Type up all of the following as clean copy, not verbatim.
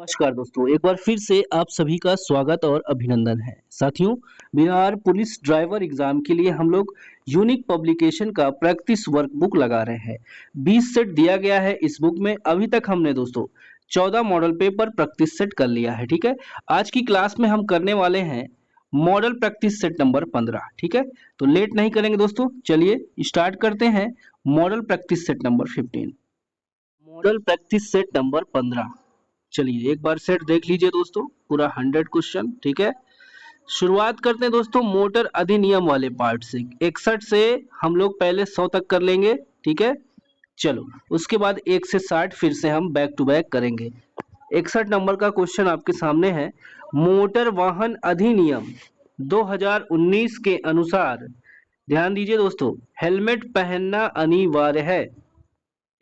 नमस्कार दोस्तों, एक बार फिर से आप सभी का स्वागत और अभिनंदन है। साथियों, बिहार पुलिस ड्राइवर एग्जाम के लिए हम लोग यूनिक पब्लिकेशन का प्रैक्टिस वर्कबुक लगा रहे हैं। 20 सेट दिया गया है इस बुक में। अभी तक हमने दोस्तों 14 मॉडल पेपर प्रैक्टिस सेट कर लिया है। ठीक है, आज की क्लास में हम करने वाले हैं मॉडल प्रैक्टिस सेट नंबर 15। ठीक है, तो लेट नहीं करेंगे दोस्तों, चलिए स्टार्ट करते हैं model practice set number 15। Model practice set number 15। चलिए एक बार सेट देख लीजिए दोस्तों, पूरा 100 क्वेश्चन। ठीक है, शुरुआत करते हैं दोस्तों मोटर अधिनियम वाले पार्ट से। 61 से हम लोग पहले 100 तक कर लेंगे। ठीक है, चलो उसके बाद 1 से 60 फिर से हम बैक टू बैक करेंगे। 61 नंबर का क्वेश्चन आपके सामने है। मोटर वाहन अधिनियम 2019 के अनुसार, ध्यान दीजिए दोस्तों, हेलमेट पहनना अनिवार्य है।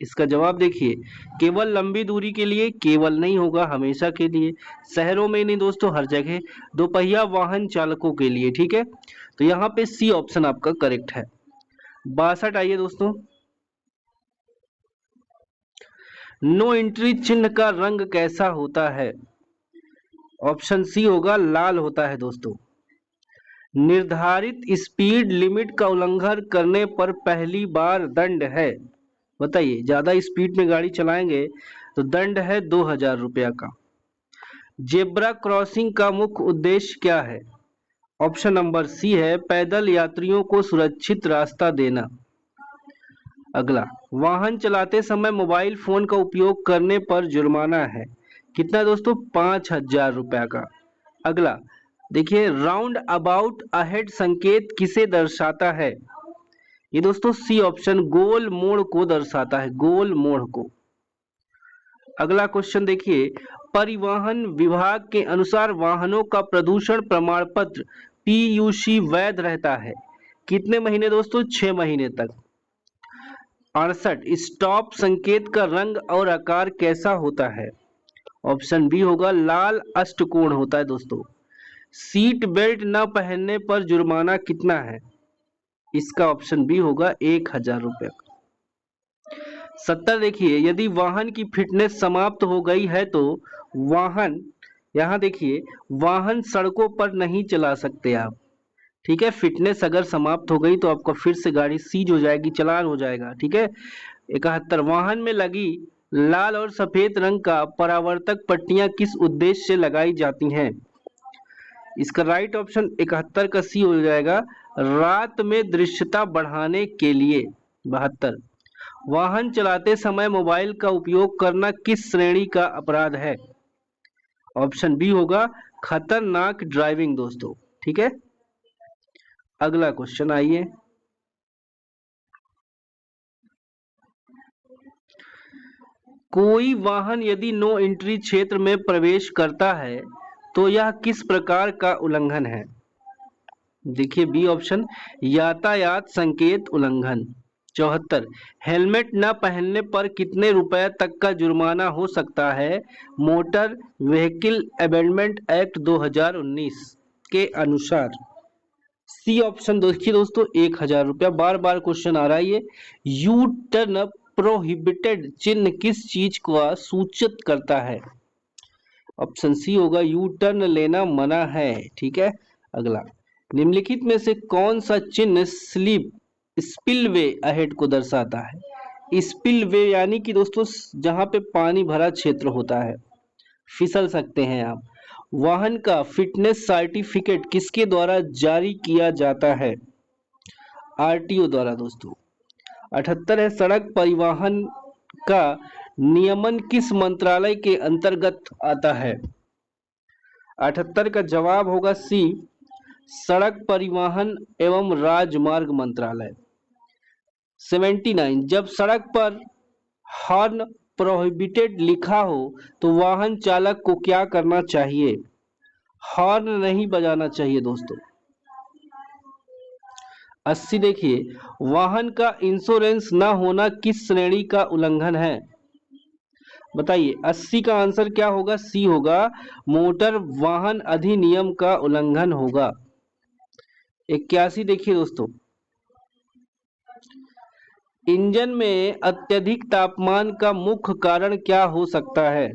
इसका जवाब देखिए, केवल लंबी दूरी के लिए केवल नहीं होगा, हमेशा के लिए। शहरों में नहीं दोस्तों, हर जगह। दोपहिया वाहन चालकों के लिए। ठीक है, तो यहाँ पे सी ऑप्शन आपका करेक्ट है। 62 आइए दोस्तों। नो एंट्री चिन्ह का रंग कैसा होता है? ऑप्शन सी होगा, लाल होता है दोस्तों। निर्धारित स्पीड लिमिट का उल्लंघन करने पर पहली बार दंड है। बताइए, ज्यादा स्पीड में गाड़ी चलाएंगे तो दंड है 2000 रुपया का। जेब्रा क्रॉसिंग का मुख्य उद्देश्य क्या है? ऑप्शन नंबर सी है, पैदल यात्रियों को सुरक्षित रास्ता देना। अगला, वाहन चलाते समय मोबाइल फोन का उपयोग करने पर जुर्माना है। कितना दोस्तों? 5000 रुपया का। अगला देखिए, राउंड अबाउट अहेड संकेत किसे दर्शाता है? ये दोस्तों सी ऑप्शन, गोल मोड़ को दर्शाता है, गोल मोड़ को। अगला क्वेश्चन देखिए, परिवहन विभाग के अनुसार वाहनों का प्रदूषण प्रमाण पत्र पीयूसी वैध रहता है कितने महीने दोस्तों? 6 महीने तक। 68, स्टॉप संकेत का रंग और आकार कैसा होता है? ऑप्शन बी होगा, लाल अष्टकोण होता है दोस्तों। सीट बेल्ट न पहनने पर जुर्माना कितना है? इसका ऑप्शन बी होगा 1000 रुपये। 70 देखिए, यदि वाहन की फिटनेस समाप्त हो गई है तो वाहन, यहां देखिए, वाहन सड़कों पर नहीं चला सकते आप। ठीक है, फिटनेस अगर समाप्त हो गई तो आपका फिर से गाड़ी सीज हो जाएगी, चालान हो जाएगा। ठीक है। 71, वाहन में लगी लाल और सफेद रंग का परावर्तक पट्टियां किस उद्देश्य से लगाई जाती हैं? इसका राइट ऑप्शन 71 का सी हो जाएगा, रात में दृश्यता बढ़ाने के लिए। 72, वाहन चलाते समय मोबाइल का उपयोग करना किस श्रेणी का अपराध है? ऑप्शन बी होगा, खतरनाक ड्राइविंग दोस्तों। ठीक है, अगला क्वेश्चन आइए। कोई वाहन यदि नो एंट्री क्षेत्र में प्रवेश करता है तो यह किस प्रकार का उल्लंघन है? देखिए बी ऑप्शन, यातायात संकेत उल्लंघन। 74, हेलमेट न पहनने पर कितने रुपए तक का जुर्माना हो सकता है मोटर व्हीकल अमेंडमेंट एक्ट 2019 के अनुसार? सी ऑप्शन देखिए दोस्तों, 1000 रुपया। बार बार क्वेश्चन आ रहा है ये। यू टर्न प्रोहिबिटेड चिन्ह किस चीज को सूचित करता है? ऑप्शन सी होगा, यू टर्न लेना मना है। ठीक है, अगला, निम्नलिखित में से कौन सा चिन्ह स्लिप स्पिलवे अहेड को दर्शाता है? स्पिलवे यानी कि दोस्तों जहां पे पानी भरा क्षेत्र होता है, फिसल सकते हैं आप। वाहन का फिटनेस सर्टिफिकेट किसके द्वारा जारी किया जाता है? आरटीओ द्वारा दोस्तों। 78 है, सड़क परिवहन का नियमन किस मंत्रालय के अंतर्गत आता है? 78 का जवाब होगा सी, सड़क परिवहन एवं राजमार्ग मंत्रालय। 79, जब सड़क पर हॉर्न प्रोहिबिटेड लिखा हो तो वाहन चालक को क्या करना चाहिए? हॉर्न नहीं बजाना चाहिए दोस्तों। 80 देखिए, वाहन का इंश्योरेंस न होना किस श्रेणी का उल्लंघन है? बताइए, 80 का आंसर क्या होगा? सी होगा, मोटर वाहन अधिनियम का उल्लंघन होगा। 81 देखिए दोस्तों, इंजन में अत्यधिक तापमान का मुख्य कारण क्या हो सकता है?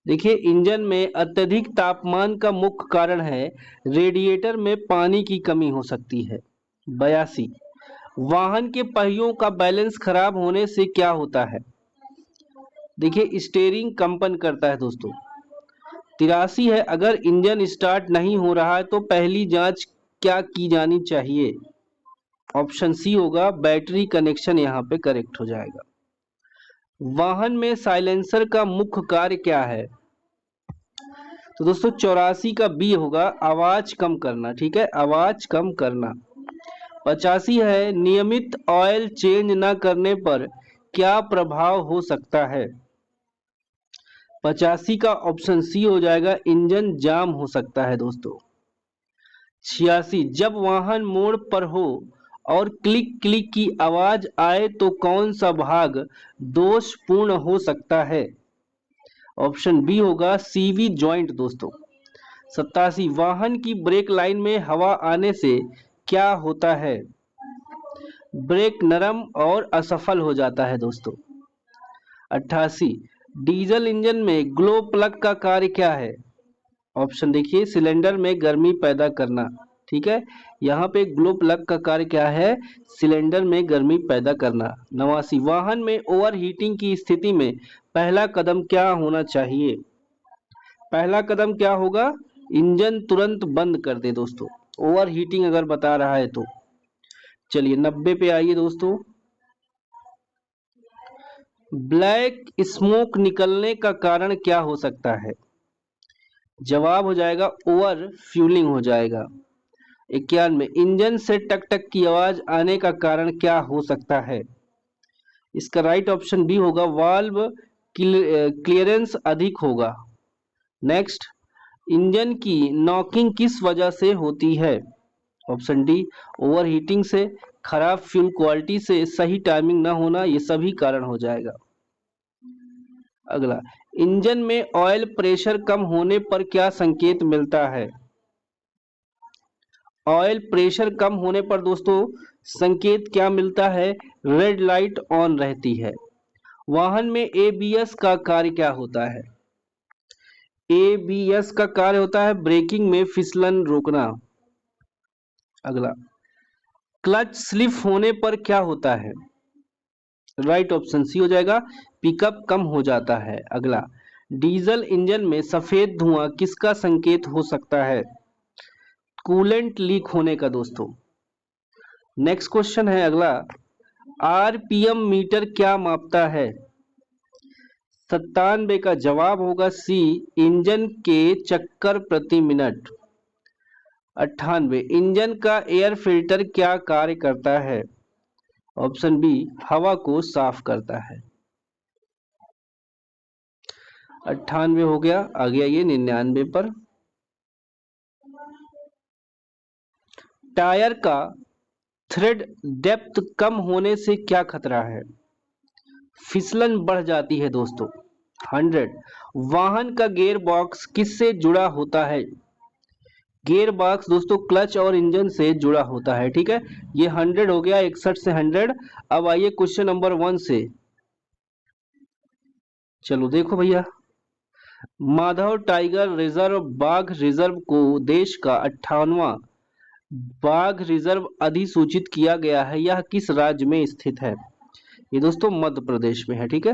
देखिए इंजन में अत्यधिक तापमान का मुख्य कारण है रेडिएटर में पानी की कमी हो सकती है। 82, वाहन के पहियों का बैलेंस खराब होने से क्या होता है? देखिए स्टीयरिंग कंपन करता है दोस्तों। 83 है, अगर इंजन स्टार्ट नहीं हो रहा है तो पहली जांच क्या की जानी चाहिए? ऑप्शन सी होगा बैटरी कनेक्शन, यहाँ पे करेक्ट हो जाएगा। वाहन में साइलेंसर का मुख्य कार्य क्या है? तो दोस्तों 84 का बी होगा आवाज कम करना। ठीक है, आवाज कम करना। 85 है, नियमित ऑयल चेंज न करने पर क्या प्रभाव हो सकता है? 85 का ऑप्शन सी हो जाएगा इंजन जाम हो सकता है दोस्तों। 86, जब वाहन मोड़ पर हो और क्लिक क्लिक की आवाज आए तो कौन सा भाग दोषपूर्ण हो सकता है? ऑप्शन बी होगा सीवी जॉइंट दोस्तों। 87, वाहन की ब्रेक लाइन में हवा आने से क्या होता है? ब्रेक नरम और असफल हो जाता है दोस्तों। 88, डीजल इंजन में ग्लो प्लग का कार्य क्या है? ऑप्शन देखिए सिलेंडर में गर्मी पैदा करना। ठीक है, यहाँ पे ग्लो प्लग का कार्य क्या है? सिलेंडर में गर्मी पैदा करना। 89, वाहन में ओवर हीटिंग की स्थिति में पहला कदम क्या होना चाहिए? पहला कदम क्या होगा? इंजन तुरंत बंद कर दे दोस्तों, ओवर हीटिंग अगर बता रहा है तो। चलिए 90 पे आइए दोस्तों। ब्लैक स्मोक निकलने का कारण क्या हो सकता है? जवाब हो जाएगा ओवर फ्यूलिंग हो जाएगा। 91, इंजन से टक टक की आवाज आने का कारण क्या हो सकता है? इसका राइट ऑप्शन बी होगा वाल्व क्लियरेंस अधिक होगा। नेक्स्ट, इंजन की नॉकिंग किस वजह से होती है? ऑप्शन डी ओवर हीटिंग से, खराब फ्यूल क्वालिटी से, सही टाइमिंग ना होना, ये सभी कारण हो जाएगा। अगला, इंजन में ऑयल प्रेशर कम होने पर क्या संकेत मिलता है? ऑयल प्रेशर कम होने पर दोस्तों संकेत क्या मिलता है? रेड लाइट ऑन रहती है। वाहन में एबीएस का कार्य क्या होता है? एबीएस का कार्य होता है ब्रेकिंग में फिसलन रोकना। अगला, क्लच स्लिप होने पर क्या होता है? राइट ऑप्शन सी हो जाएगा पिकअप कम हो जाता है। अगला, डीजल इंजन में सफेद धुआं किसका संकेत हो सकता है? कूलेंट लीक होने का दोस्तों। नेक्स्ट क्वेश्चन है अगला, आरपीएम मीटर क्या मापता है? 97 का जवाब होगा सी इंजन के चक्कर प्रति मिनट। 98, इंजन का एयर फिल्टर क्या कार्य करता है? ऑप्शन बी हवा को साफ करता है। 98 हो गया, आगे आइए 99 पर। टायर का थ्रेड डेप्थ कम होने से क्या खतरा है? फिसलन बढ़ जाती है दोस्तों। 100, वाहन का गियर बॉक्स किससे जुड़ा होता है? गियर बॉक्स दोस्तों क्लच और इंजन से जुड़ा होता है। ठीक है, ये 100 हो गया, 61 से 100। अब आइए क्वेश्चन नंबर 1 से। चलो देखो भैया, माधव टाइगर रिजर्व बाघ रिजर्व को देश का 58वां बाघ रिजर्व अधिसूचित किया गया है, यह किस राज्य में स्थित है? ये दोस्तों मध्य प्रदेश में है। ठीक है,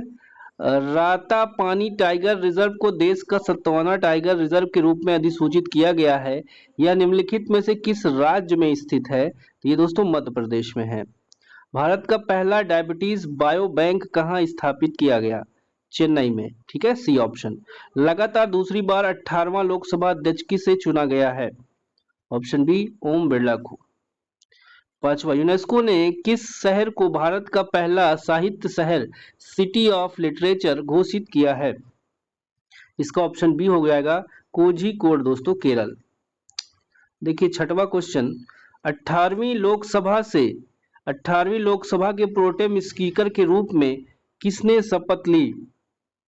रातापानी टाइगर रिजर्व को देश का 57वां टाइगर रिजर्व के रूप में अधिसूचित किया गया है, यह निम्नलिखित में से किस राज्य में स्थित है? तो ये दोस्तों मध्य प्रदेश में है। भारत का पहला डायबिटीज बायो बैंक कहाँ स्थापित किया गया? चेन्नई में। ठीक है, सी ऑप्शन। लगातार दूसरी बार 18वां लोकसभा अध्यक्ष किसे चुना गया है? ऑप्शन बी ओम बिरला को। 5वां, यूनेस्को ने किस शहर को भारत का पहला साहित्य शहर सिटी ऑफ लिटरेचर घोषित किया है? इसका ऑप्शन बी हो जाएगा कोझिकोड दोस्तों, केरल। देखिए 6वां क्वेश्चन, 18वीं लोकसभा के प्रोटेम स्पीकर के रूप में किसने शपथ ली?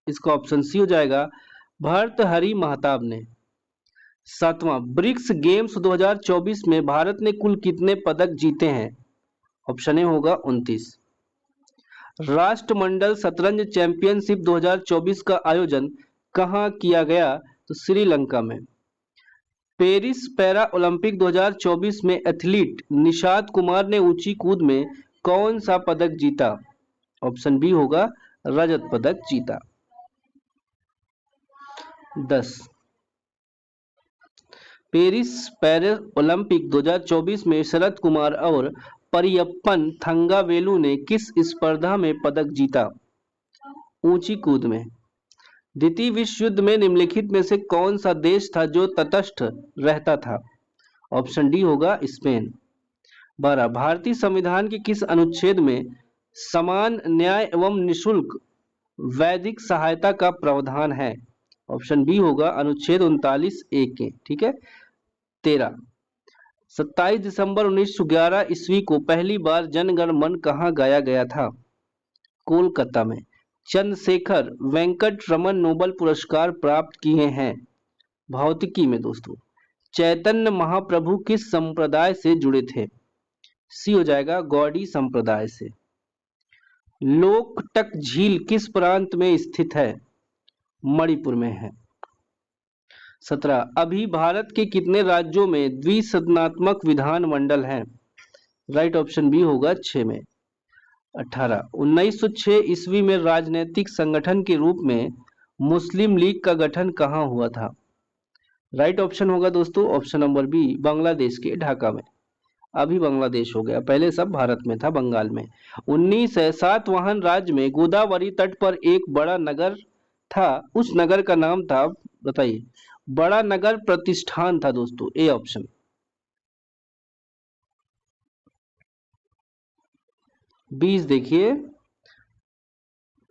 इसका ऑप्शन सी हो जाएगा भर्तहरि महताब ने। 7वां, ब्रिक्स गेम्स 2024 में भारत ने कुल कितने पदक जीते हैं? ऑप्शन ए होगा 29। राष्ट्रमंडल शतरंज चैंपियनशिप 2024 का आयोजन कहाँ किया गया? तो श्रीलंका में। पेरिस पैरा ओलंपिक 2024 में एथलीट निषाद कुमार ने ऊंची कूद में कौन सा पदक जीता? ऑप्शन बी होगा रजत पदक जीता। 10 पेरिस पैरा ओलंपिक 2024 में शरद कुमार और परियप्पन थंगावेलु ने किस स्पर्धा में पदक जीता? ऊंची कूद में। द्वितीय विश्व युद्ध में निम्नलिखित में से कौन सा देश था जो तटस्थ रहता था? ऑप्शन डी होगा स्पेन। 12 भारतीय संविधान के किस अनुच्छेद में समान न्याय एवं निशुल्क वैदिक सहायता का प्रावधान है? ऑप्शन बी होगा अनुच्छेद 39(a) के। ठीक है। 13 27 दिसंबर 1911 ईस्वी को पहली बार जन गण मन कहाँ गाया गया था? कोलकाता में। चंद्रशेखर वेंकट रमन नोबेल पुरस्कार प्राप्त किए हैं भौतिकी में दोस्तों। चैतन्य महाप्रभु किस संप्रदाय से जुड़े थे? सी हो जाएगा गौड़ी संप्रदाय से। लोकटक झील किस प्रांत में स्थित है? मणिपुर में है। 17 अभी भारत के कितने राज्यों में द्विसदनात्मक विधान मंडल हैं? राइट ऑप्शन बी होगा 6 में। 18 1906 ईस्वी में राजनीतिक संगठन के रूप में मुस्लिम लीग का गठन कहाँ हुआ था? राइट ऑप्शन होगा दोस्तों ऑप्शन नंबर बी बांग्लादेश के ढाका में। अभी बांग्लादेश हो गया, पहले सब भारत में था, बंगाल में। 19 सातवाहन राज्य में गोदावरी तट पर एक बड़ा नगर था, उस नगर का नाम था, बताइए। बड़ा नगर प्रतिष्ठान था दोस्तों, ए ऑप्शन। 20 देखिए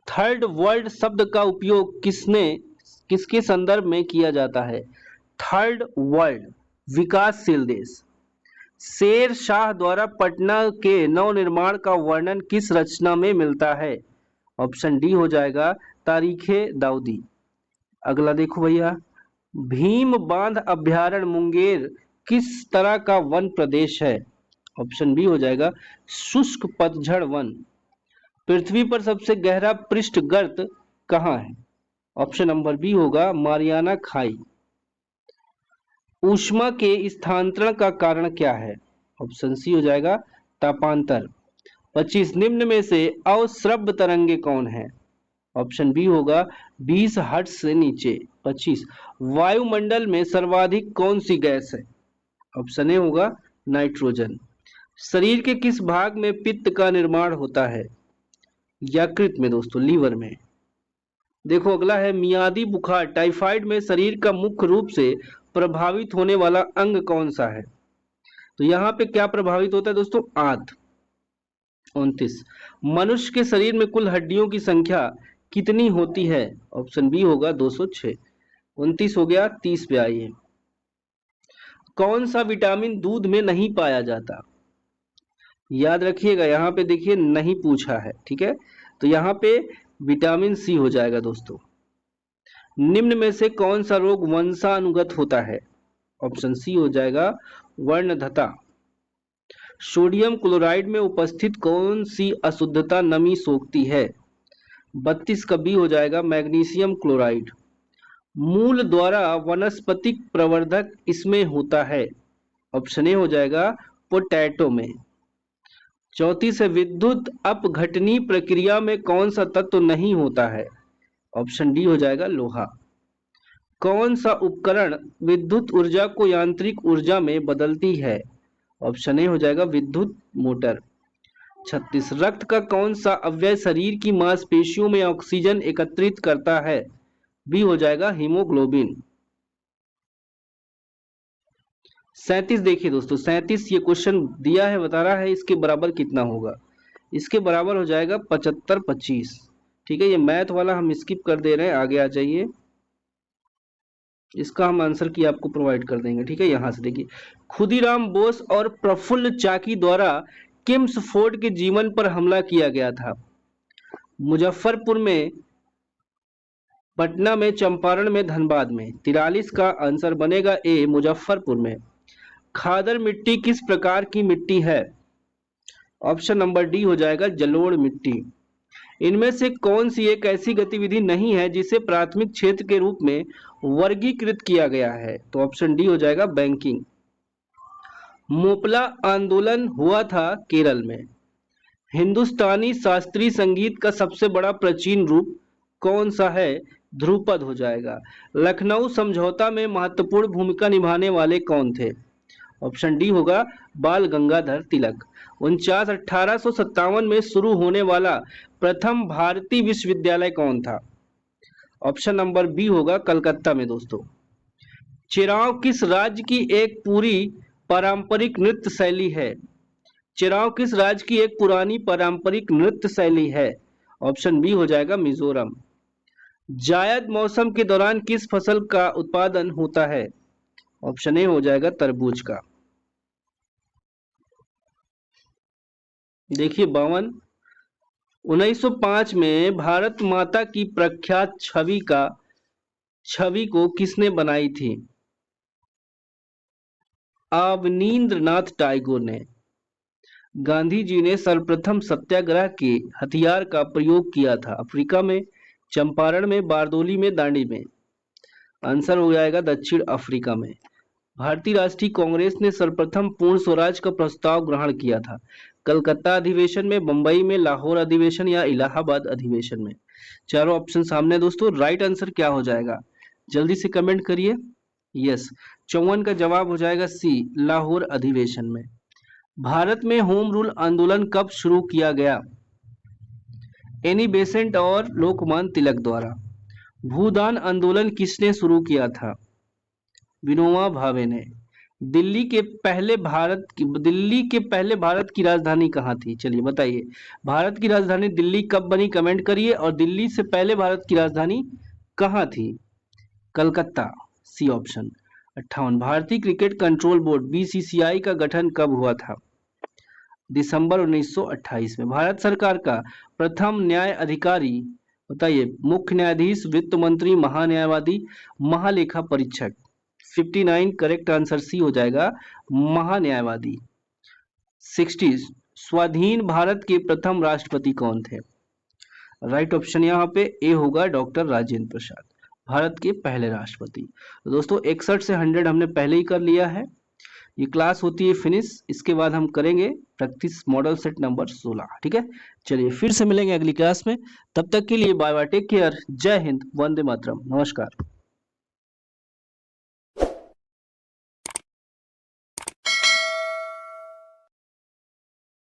थर्ड वर्ल्ड शब्द का उपयोग किसके संदर्भ में किया जाता है? थर्ड वर्ल्ड विकासशील देश। शेर शाह द्वारा पटना के नवनिर्माण का वर्णन किस रचना में मिलता है? ऑप्शन डी हो जाएगा तारीखे दाऊदी। अगला देखो भैया, भीम बांध अभ्यारण्य मुंगेर किस तरह का वन प्रदेश है? ऑप्शन बी हो जाएगा शुष्क पतझड़ वन। पृथ्वी पर सबसे गहरा पृष्ठ गर्त कहाँ है? ऑप्शन नंबर बी होगा मारियाना खाई। ऊष्मा के स्थानांतरण का कारण क्या है? ऑप्शन सी हो जाएगा तापांतर। 25 निम्न में से अश्रव्य तरंगे कौन है? ऑप्शन बी होगा 20 हर्ट्ज से नीचे। 25 वायुमंडल में सर्वाधिक कौन सी गैस है? ऑप्शन ए होगा नाइट्रोजन। शरीर के किस भाग में पित्त का निर्माण होता है? यकृत में दोस्तों, लीवर में। देखो अगला है मियादी बुखार टाइफाइड में शरीर का मुख्य रूप से प्रभावित होने वाला अंग कौन सा है? तो यहाँ पे क्या प्रभावित होता है दोस्तों? आंत। 29 मनुष्य के शरीर में कुल हड्डियों की संख्या कितनी होती है? ऑप्शन बी होगा 206। 29 हो गया। 30 पे आइए, कौन सा विटामिन दूध में नहीं पाया जाता? याद रखिएगा, यहाँ पे देखिए नहीं पूछा है, ठीक है। तो यहाँ पे विटामिन सी हो जाएगा दोस्तों। निम्न में से कौन सा रोग वंशानुगत होता है? ऑप्शन सी हो जाएगा वर्णधता। सोडियम क्लोराइड में उपस्थित कौन सी अशुद्धता नमी सोखती है? 32 का बी हो जाएगा मैग्नीशियम क्लोराइड। मूल द्वारा वनस्पतिक प्रवर्धक इसमें होता है? ऑप्शन ए हो जाएगा पोटैटो में। 34 है विद्युत अपघटनी प्रक्रिया में कौन सा तत्व नहीं होता है? ऑप्शन डी हो जाएगा लोहा। कौन सा उपकरण विद्युत ऊर्जा को यांत्रिक ऊर्जा में बदलती है? ऑप्शन ए हो जाएगा विद्युत मोटर। 36 रक्त का कौन सा अवयव शरीर की मांसपेशियों में ऑक्सीजन एकत्रित करता है? बी हो जाएगा हीमोग्लोबिन। 37 देखिए दोस्तों, 37 ये क्वेश्चन दिया है, बता रहा है इसके बराबर कितना होगा। इसके बराबर हो जाएगा 75 25। ठीक है, ये मैथ वाला हम स्किप कर दे रहे हैं, आगे आ जाइए। इसका हम आंसर की आपको प्रोवाइड कर देंगे। ठीक है, यहां से देखिए, खुदीराम बोस और प्रफुल्ल चाकी द्वारा किम्स फोर्ट के जीवन पर हमला किया गया था? मुजफ्फरपुर में, पटना में, चंपारण में, धनबाद में। 43 का आंसर बनेगा ए मुजफ्फरपुर में। खादर मिट्टी किस प्रकार की मिट्टी है? ऑप्शन नंबर डी हो जाएगा जलोढ़ मिट्टी। इनमें से कौन सी एक ऐसी गतिविधि नहीं है जिसे प्राथमिक क्षेत्र के रूप में वर्गीकृत किया गया है? तो ऑप्शन डी हो जाएगा बैंकिंग। मोपला आंदोलन हुआ था केरल में। हिंदुस्तानी शास्त्रीय संगीत का सबसे बड़ा प्राचीन रूप कौन सा है? ध्रुपद हो जाएगा। लखनऊ समझौता में महत्वपूर्ण भूमिका निभाने वाले कौन थे? ऑप्शन डी होगा बाल गंगाधर तिलक। 1857 में शुरू होने वाला प्रथम भारतीय विश्वविद्यालय कौन था? ऑप्शन नंबर बी होगा कलकत्ता में दोस्तों। चिराव किस राज्य की एक पूरी पारंपरिक नृत्य शैली है? चिराव किस राज्य की एक पुरानी पारंपरिक नृत्य शैली है? ऑप्शन बी हो जाएगा मिजोरम। जायद मौसम के दौरान किस फसल का उत्पादन होता है? ऑप्शन ए हो जाएगा तरबूज का। देखिए 52 1905 में भारत माता की प्रख्यात छवि को किसने बनाई थी? अवनींद्रनाथ टैगोर ने। गांधी जी ने सर्वप्रथम सत्याग्रह के हथियार का प्रयोग किया था अफ्रीका में, चंपारण में, बारदोली में, दांडी में। आंसर हो जाएगा दक्षिण अफ्रीका में। भारतीय राष्ट्रीय कांग्रेस ने सर्वप्रथम पूर्ण स्वराज का प्रस्ताव ग्रहण किया था कलकत्ता अधिवेशन में, बंबई में, लाहौर अधिवेशन या इलाहाबाद अधिवेशन में। चारों ऑप्शन सामने दोस्तों। राइट आंसर क्या हो जाएगा जल्दी से कमेंट करिए। यस 54 का जवाब हो जाएगा सी, लाहौर अधिवेशन में। भारत में होम रूल आंदोलन कब शुरू किया गया? एनी बेसेंट और लोकमान्य तिलक द्वारा। भूदान आंदोलन किसने शुरू किया था? विनोबा भावे ने। दिल्ली के पहले भारत की राजधानी कहाँ थी? चलिए बताइए, भारत की राजधानी दिल्ली कब बनी? कमेंट करिए। और दिल्ली से पहले भारत की राजधानी कहाँ थी? Calcutta, C option. 58 भारतीय क्रिकेट कंट्रोल बोर्ड बीसीसीआई का गठन कब हुआ था? दिसंबर 1928 में। भारत सरकार का प्रथम न्याय अधिकारी बताइए? मुख्य न्यायाधीश, वित्त मंत्री, महान्यायवादी, महालेखा परीक्षक। 59 करेक्ट आंसर सी हो जाएगा महान्यायवादी। 60 स्वाधीन भारत के प्रथम राष्ट्रपति कौन थे? राइट ऑप्शन यहाँ पे ए होगा डॉक्टर राजेंद्र प्रसाद, भारत के पहले राष्ट्रपति। तो दोस्तों 61 से 100 हमने पहले ही कर लिया है। ये क्लास होती है फिनिश, इसके बाद हम करेंगे प्रैक्टिस मॉडल सेट नंबर 16। ठीक है, चलिए फिर से मिलेंगे अगली क्लास में। तब तक के लिए बाय बाय, टेक केयर, जय हिंद, वंदे मातरम, नमस्कार।